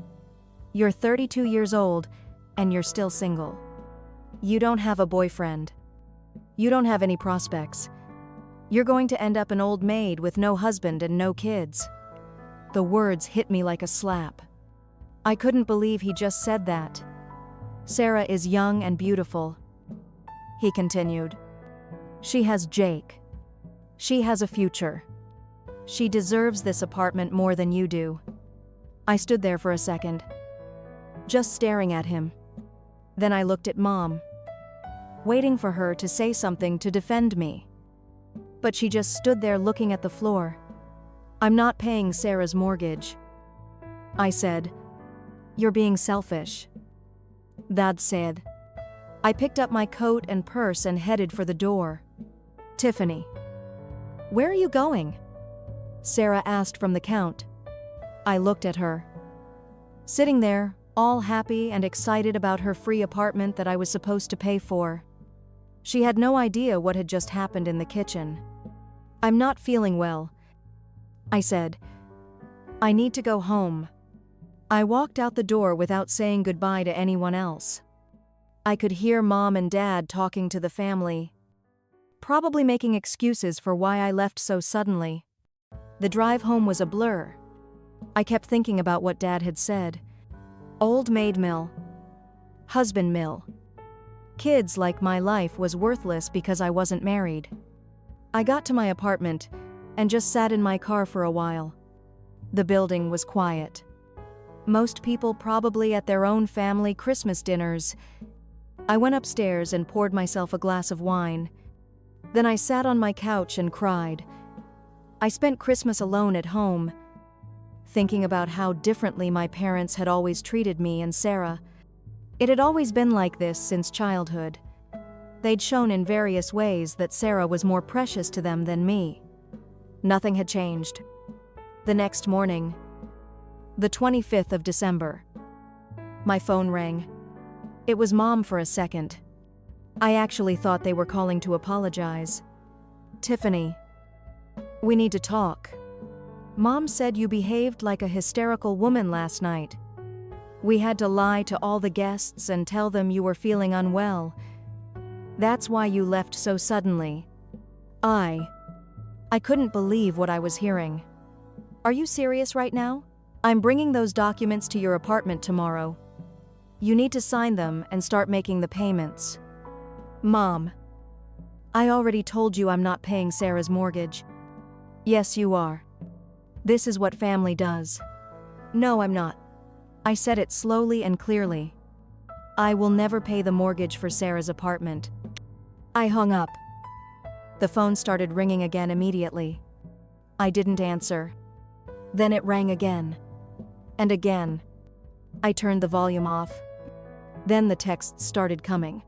You're 32 years old, and you're still single. You don't have a boyfriend. You don't have any prospects. You're going to end up an old maid with no husband and no kids." The words hit me like a slap. I couldn't believe he just said that. "Sarah is young and beautiful," he continued. "She has Jake. She has a future. She deserves this apartment more than you do." I stood there for a second, just staring at him. Then I looked at Mom, waiting for her to say something to defend me. But she just stood there looking at the floor. "I'm not paying Sarah's mortgage," I said. "You're being selfish," Dad said. I picked up my coat and purse and headed for the door. "Tiffany, where are you going?" Sarah asked from the count. I looked at her, sitting there, all happy and excited about her free apartment that I was supposed to pay for. She had no idea what had just happened in the kitchen. "I'm not feeling well," I said. "I need to go home." I walked out the door without saying goodbye to anyone else. I could hear Mom and Dad talking to the family, probably making excuses for why I left so suddenly. The drive home was a blur. I kept thinking about what Dad had said. Old maid mill. Husband mill. Kids like my life was worthless because I wasn't married. I got to my apartment and just sat in my car for a while. The building was quiet. Most people probably at their own family Christmas dinners. I went upstairs and poured myself a glass of wine. Then I sat on my couch and cried. I spent Christmas alone at home, thinking about how differently my parents had always treated me and Sarah. It had always been like this since childhood. They'd shown in various ways that Sarah was more precious to them than me. Nothing had changed. The next morning, the 25th of December, my phone rang. It was Mom for a second. I actually thought they were calling to apologize. "Tiffany, we need to talk. Mom said you behaved like a hysterical woman last night. We had to lie to all the guests and tell them you were feeling unwell. That's why you left so suddenly." I couldn't believe what I was hearing. "Are you serious right now? I'm bringing those documents to your apartment tomorrow. You need to sign them and start making the payments." "Mom, I already told you I'm not paying Sarah's mortgage." "Yes, you are. This is what family does." "No, I'm not." I said it slowly and clearly. "I will never pay the mortgage for Sarah's apartment." I hung up. The phone started ringing again immediately. I didn't answer. Then it rang again. And again. I turned the volume off. Then the texts started coming.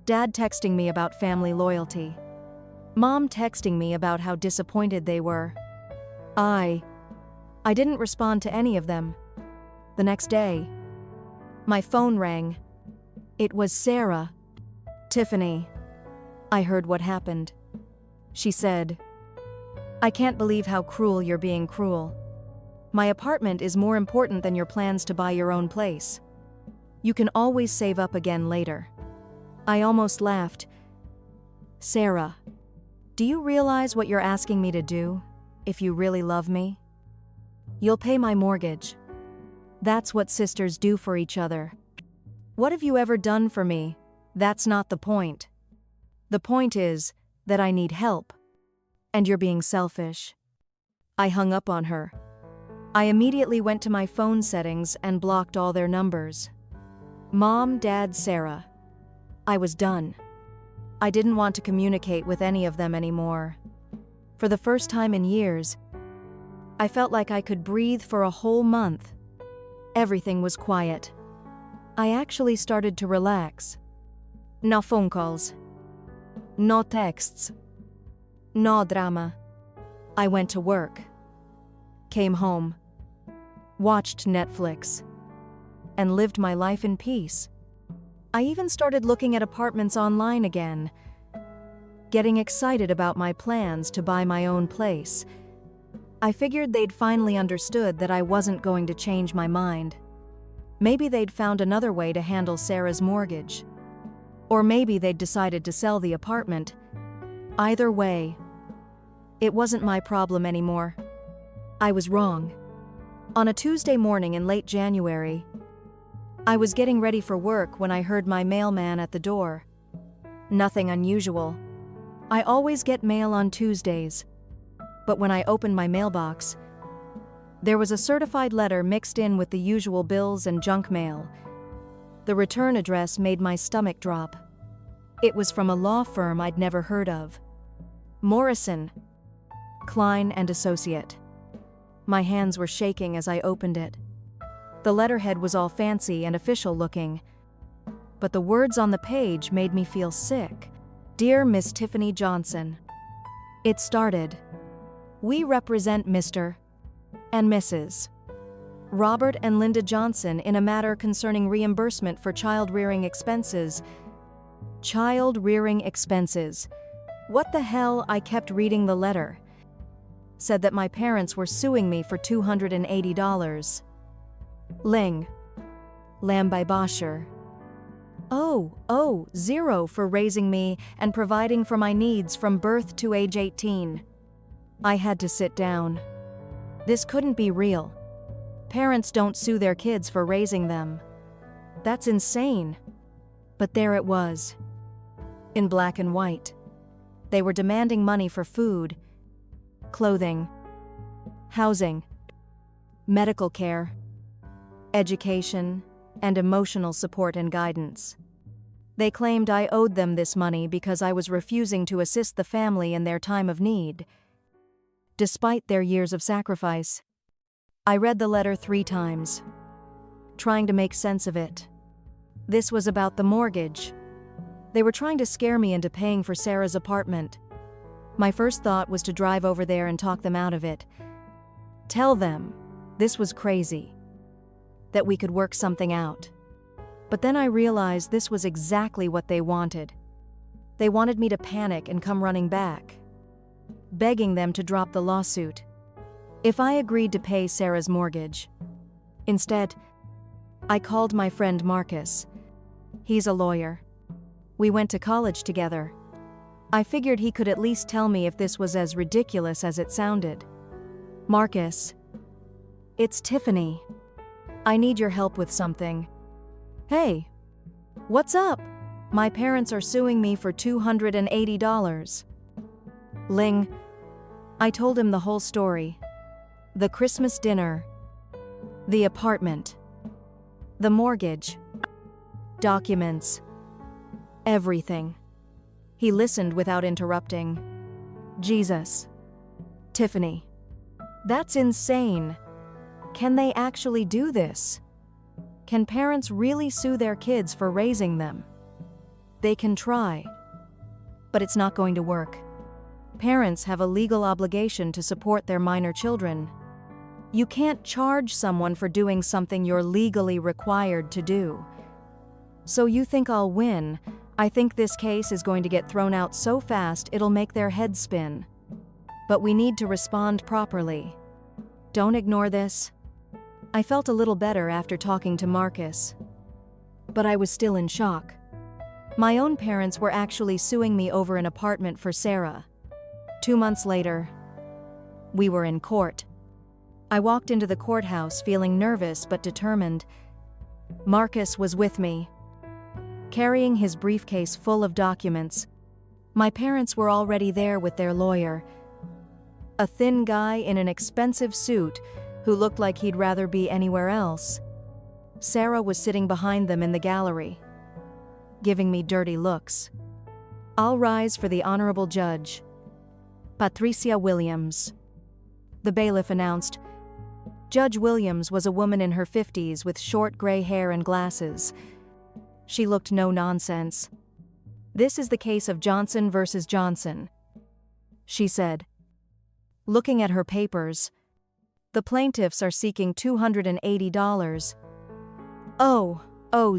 Dad texting me about family loyalty. Mom texting me about how disappointed they were. I didn't respond to any of them. The next day, my phone rang. It was Sarah. "Tiffany, I heard what happened." She said, "I can't believe how cruel you're being cruel. My apartment is more important than your plans to buy your own place. You can always save up again later." I almost laughed. "Sarah, do you realize what you're asking me to do, if you really love me? You'll pay my mortgage. That's what sisters do for each other. What have you ever done for me? That's not the point. The point is that I need help. And you're being selfish." I hung up on her. I immediately went to my phone settings and blocked all their numbers. Mom, Dad, Sarah. I was done. I didn't want to communicate with any of them anymore. For the first time in years, I felt like I could breathe for a whole month. Everything was quiet. I actually started to relax. No phone calls. No texts. No drama. I went to work. Came home. Watched Netflix. And lived my life in peace. I even started looking at apartments online again. Getting excited about my plans to buy my own place. I figured they'd finally understood that I wasn't going to change my mind. Maybe they'd found another way to handle Sarah's mortgage. Or maybe they'd decided to sell the apartment. Either way, it wasn't my problem anymore. I was wrong. On a Tuesday morning in late January, I was getting ready for work when I heard my mailman at the door. Nothing unusual. I always get mail on Tuesdays. But when I opened my mailbox, there was a certified letter mixed in with the usual bills and junk mail. The return address made my stomach drop. It was from a law firm I'd never heard of. Morrison, Klein and Associate. My hands were shaking as I opened it. The letterhead was all fancy and official looking, but the words on the page made me feel sick. "Dear Miss Tiffany Johnson." It started, "We represent Mr. and Mrs. Robert and Linda Johnson in a matter concerning reimbursement for child rearing expenses." Child rearing expenses. What the hell? I kept reading the letter. Said that my parents were suing me for $280. Ling. Lambai Bosher. Zero for raising me and providing for my needs from birth to age 18. I had to sit down. This couldn't be real. Parents don't sue their kids for raising them. That's insane. But there it was. In black and white. They were demanding money for food, clothing, housing, medical care, education, and emotional support and guidance. They claimed I owed them this money because I was refusing to assist the family in their time of need, despite their years of sacrifice. I read the letter 3 times, trying to make sense of it. This was about the mortgage. They were trying to scare me into paying for Sarah's apartment. My first thought was to drive over there and talk them out of it. Tell them this was crazy, that we could work something out. But then I realized this was exactly what they wanted. They wanted me to panic and come running back, begging them to drop the lawsuit if I agreed to pay Sarah's mortgage. Instead, I called my friend Marcus. He's a lawyer. We went to college together. I figured he could at least tell me if this was as ridiculous as it sounded. Marcus, it's Tiffany. I need your help with something. Hey, what's up? My parents are suing me for $280. Ling, I told him the whole story. The Christmas dinner, the apartment, the mortgage, documents, everything. He listened without interrupting. Jesus. Tiffany. That's insane. Can they actually do this? Can parents really sue their kids for raising them? They can try, but it's not going to work. Parents have a legal obligation to support their minor children. You can't charge someone for doing something you're legally required to do. So you think I'll win? I think this case is going to get thrown out so fast it'll make their heads spin. But we need to respond properly. Don't ignore this. I felt a little better after talking to Marcus, but I was still in shock. My own parents were actually suing me over an apartment for Sarah. 2 months later, we were in court. I walked into the courthouse feeling nervous but determined. Marcus was with me, carrying his briefcase full of documents. My parents were already there with their lawyer, a thin guy in an expensive suit who looked like he'd rather be anywhere else. Sarah was sitting behind them in the gallery, giving me dirty looks. I'll rise for the honorable judge, Patricia Williams. The bailiff announced. Judge Williams was a woman in her 50s with short gray hair and glasses. She looked no nonsense. This is the case of Johnson versus Johnson, she said. Looking at her papers, the plaintiffs are seeking $280.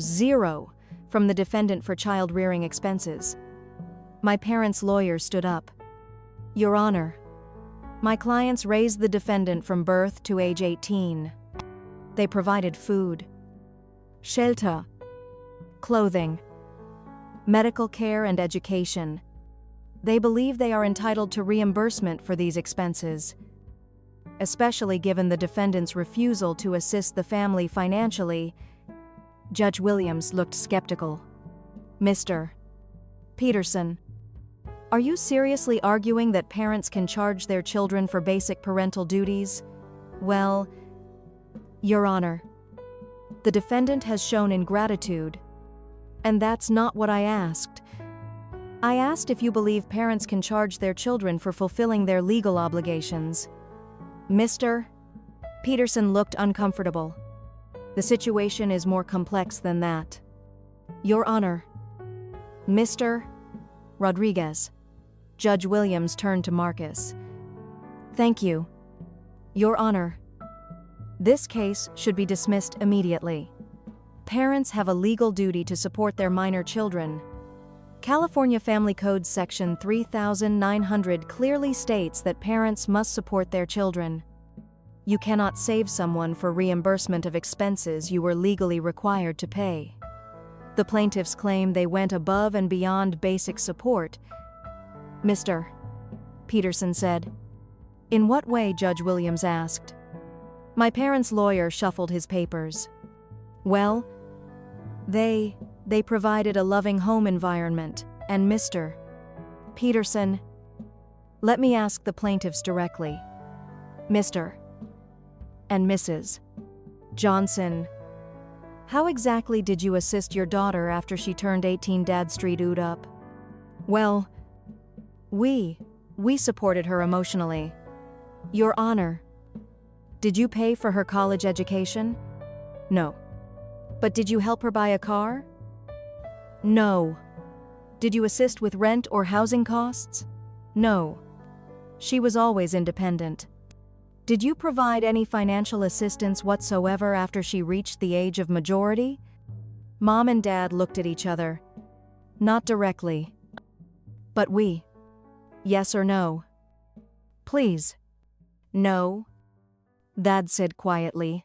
Zero from the defendant for child rearing expenses. My parents' lawyer stood up. Your Honor, my clients raised the defendant from birth to age 18. They provided food, shelter, clothing, medical care, and education. They believe they are entitled to reimbursement for these expenses, especially given the defendant's refusal to assist the family financially. Judge Williams looked skeptical. Mr. Peterson, are you seriously arguing that parents can charge their children for basic parental duties? Well, Your Honor, the defendant has shown ingratitude, and that's not what I asked. I asked if you believe parents can charge their children for fulfilling their legal obligations. Mr. Peterson looked uncomfortable. The situation is more complex than that. Your Honor, Mr. Rodriguez. Judge Williams turned to Marcus. Thank you. Your Honor, this case should be dismissed immediately. Parents have a legal duty to support their minor children. California Family Code Section 3900 clearly states that parents must support their children. You cannot save someone for reimbursement of expenses you were legally required to pay. The plaintiffs claim they went above and beyond basic support. Mr. Peterson said. In what way? Judge Williams asked. My parents' lawyer shuffled his papers. Well, they provided a loving home environment, and Mr. Peterson, let me ask the plaintiffs directly. Mr. and Mrs. Johnson, how exactly did you assist your daughter after she turned 18? Dad streeted up. Well, we supported her emotionally. Your Honor, Did you pay for her college education? No. But did you help her buy a car? No. Did you assist with rent or housing costs? No. She was always independent. Did you provide any financial assistance whatsoever after she reached the age of majority? Mom and Dad looked at each other. Not directly. But we. Yes or no? Please. No. Dad said quietly.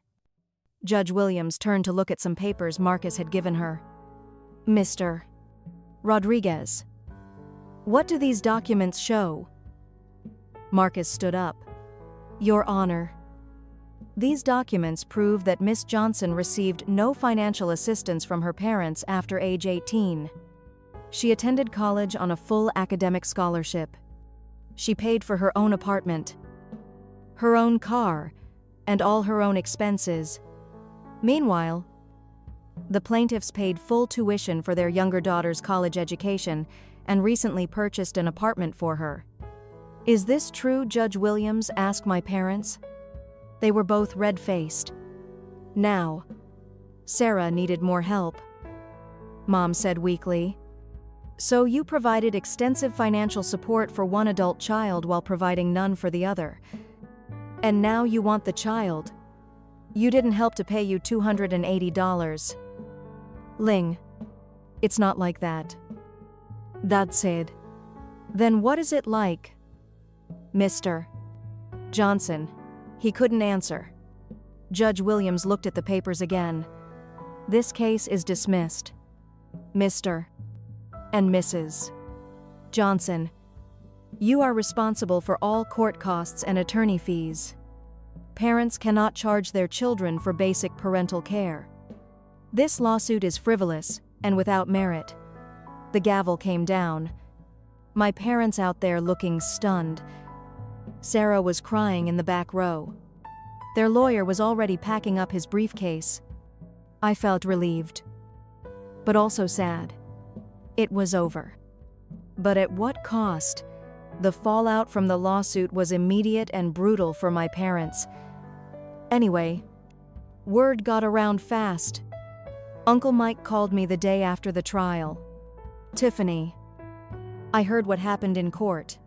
Judge Williams turned to look at some papers Marcus had given her. Mr. Rodriguez. What do these documents show? Marcus stood up. Your Honor. These documents prove that Miss Johnson received no financial assistance from her parents after age 18. She attended college on a full academic scholarship. She paid for her own apartment, her own car, and all her own expenses. Meanwhile, the plaintiffs paid full tuition for their younger daughter's college education and recently purchased an apartment for her. Is this true, Judge Williams? Asked my parents. They were both red-faced. Now, Sarah needed more help. Mom said weakly. So you provided extensive financial support for one adult child while providing none for the other. And now you want the child. You didn't help to pay you $280. Ling, it's not like that. Dad said. Then what is it like? Mr. Johnson. He couldn't answer. Judge Williams looked at the papers again. This case is dismissed. Mr. and Mrs. Johnson, you are responsible for all court costs and attorney fees. Parents cannot charge their children for basic parental care. This lawsuit is frivolous and without merit. The gavel came down. My parents out there looking stunned. Sarah was crying in the back row. Their lawyer was already packing up his briefcase. I felt relieved, but also sad. It was over. But at what cost? The fallout from the lawsuit was immediate and brutal for my parents. Anyway, word got around fast. Uncle Mike called me the day after the trial. Tiffany, I heard what happened in court.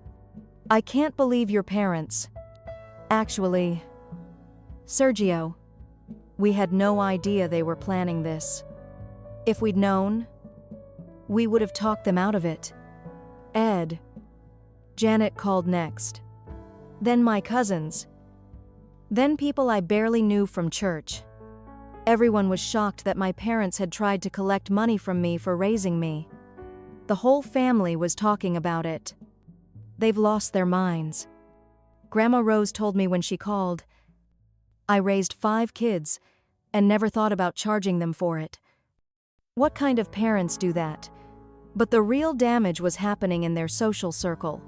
I can't believe your parents. Actually, Sergio, we had no idea they were planning this. If we'd known, we would have talked them out of it. Ed. Janet called next. Then my cousins. Then people I barely knew from church. Everyone was shocked that my parents had tried to collect money from me for raising me. The whole family was talking about it. They've lost their minds. Grandma Rose told me when she called, I raised 5 kids and never thought about charging them for it. What kind of parents do that? But the real damage was happening in their social circle.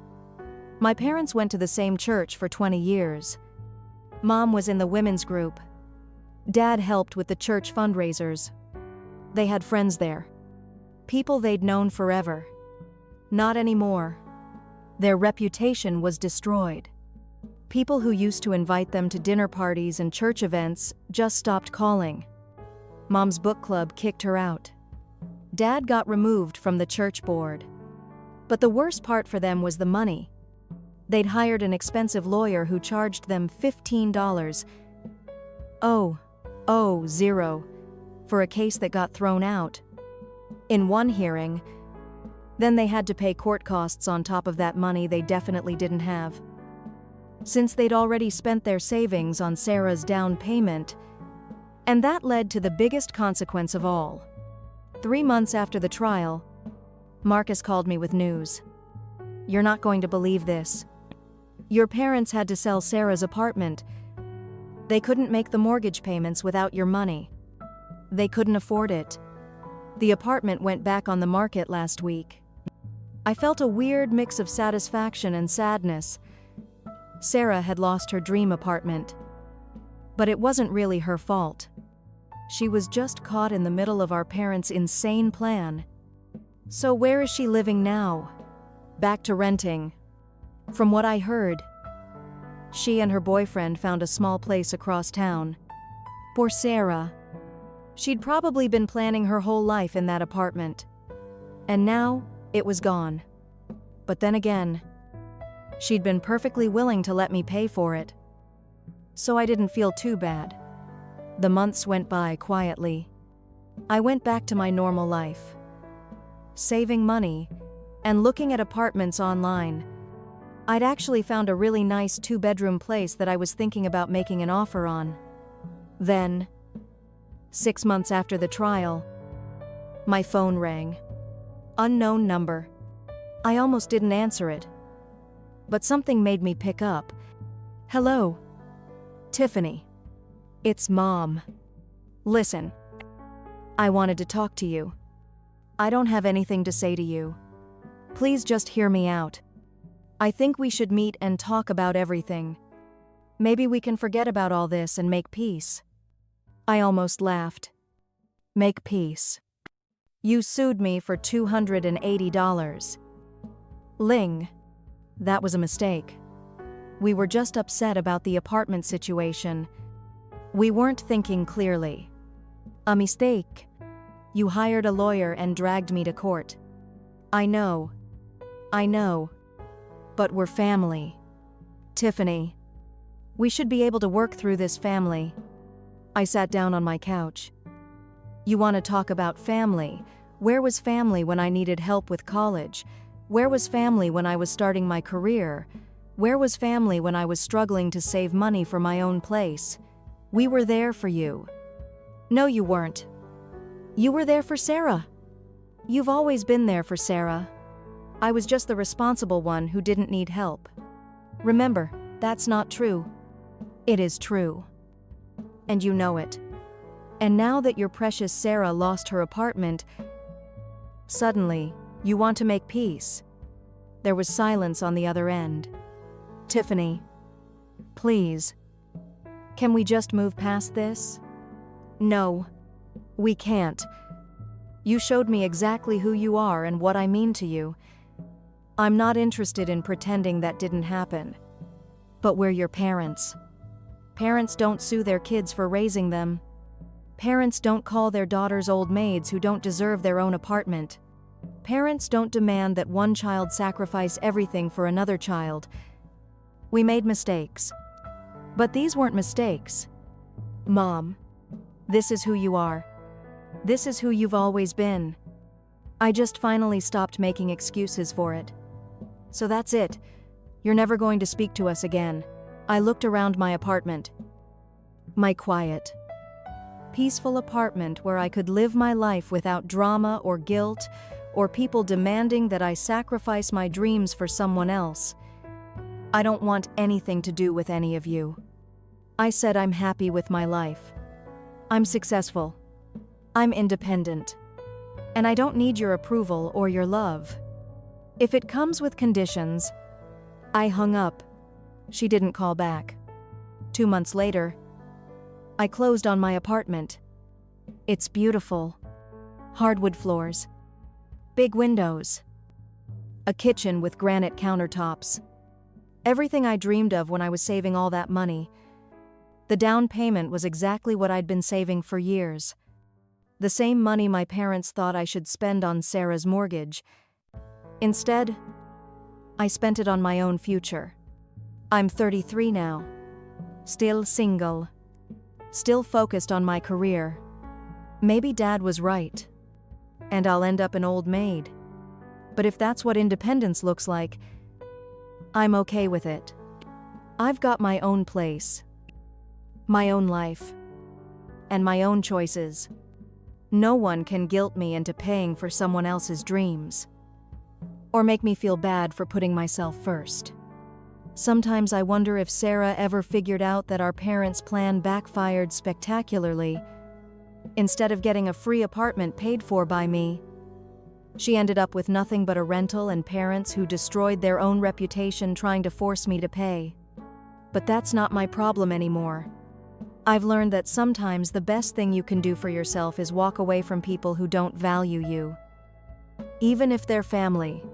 My parents went to the same church for 20 years. Mom was in the women's group. Dad helped with the church fundraisers. They had friends there. People they'd known forever. Not anymore. Their reputation was destroyed. People who used to invite them to dinner parties and church events just stopped calling. Mom's book club kicked her out. Dad got removed from the church board. But the worst part for them was the money. They'd hired an expensive lawyer who charged them $15. $0 for a case that got thrown out. In one hearing, then they had to pay court costs on top of that money they definitely didn't have. Since they'd already spent their savings on Sarah's down payment, and that led to the biggest consequence of all. 3 months after the trial, Marcus called me with news. You're not going to believe this. Your parents had to sell Sarah's apartment. They couldn't make the mortgage payments without your money. They couldn't afford it. The apartment went back on the market last week. I felt a weird mix of satisfaction and sadness. Sarah had lost her dream apartment. But it wasn't really her fault. She was just caught in the middle of our parents' insane plan. So where is she living now? Back to renting. From what I heard, She and her boyfriend found a small place across town. Poor Sarah. She'd probably been planning her whole life in that apartment. And now, it was gone. But then again, she'd been perfectly willing to let me pay for it. So I didn't feel too bad. The months went by quietly. I went back to my normal life. Saving money and looking at apartments online. I'd actually found a really nice 2-bedroom place that I was thinking about making an offer on. Then, 6 months after the trial, my phone rang. Unknown number. I almost didn't answer it. But something made me pick up. Hello. Tiffany. It's Mom. Listen. I wanted to talk to you. I don't have anything to say to you. Please just hear me out. I think we should meet and talk about everything. Maybe we can forget about all this and make peace. I almost laughed. Make peace. You sued me for $280. Ling. That was a mistake. We were just upset about the apartment situation. We weren't thinking clearly. A mistake. You hired a lawyer and dragged me to court. I know. But we're family. Tiffany. We should be able to work through this, family. I sat down on my couch. You want to talk about family? Where was family when I needed help with college? Where was family when I was starting my career? Where was family when I was struggling to save money for my own place? We were there for you. No, you weren't. You were there for Sarah. You've always been there for Sarah. I was just the responsible one who didn't need help. Remember, that's not true. It is true. And you know it. And now that your precious Sarah lost her apartment, suddenly, you want to make peace. There was silence on the other end. Tiffany. Please. Can we just move past this? No. We can't. You showed me exactly who you are and what I mean to you. I'm not interested in pretending that didn't happen. But we're your parents. Parents don't sue their kids for raising them. Parents don't call their daughters old maids who don't deserve their own apartment. Parents don't demand that one child sacrifice everything for another child. We made mistakes. But these weren't mistakes. Mom, this is who you are. This is who you've always been. I just finally stopped making excuses for it. So that's it. You're never going to speak to us again. I looked around my apartment. My quiet, peaceful apartment where I could live my life without drama or guilt or people demanding that I sacrifice my dreams for someone else. I don't want anything to do with any of you. I said I'm happy with my life. I'm successful. I'm independent. And I don't need your approval or your love. If it comes with conditions, I hung up. She didn't call back. 2 months later, I closed on my apartment. It's beautiful. Hardwood floors. Big windows. A kitchen with granite countertops. Everything I dreamed of when I was saving all that money. The down payment was exactly what I'd been saving for years. The same money my parents thought I should spend on Sarah's mortgage. Instead, I spent it on my own future. I'm 33 now. Still single. Still focused on my career. Maybe Dad was right. And I'll end up an old maid. But if that's what independence looks like, I'm okay with it. I've got my own place. My own life. And my own choices. No one can guilt me into paying for someone else's dreams. Or make me feel bad for putting myself first. Sometimes I wonder if Sarah ever figured out that our parents' plan backfired spectacularly. Instead of getting a free apartment paid for by me, she ended up with nothing but a rental and parents who destroyed their own reputation trying to force me to pay. But that's not my problem anymore. I've learned that sometimes the best thing you can do for yourself is walk away from people who don't value you. Even if they're family.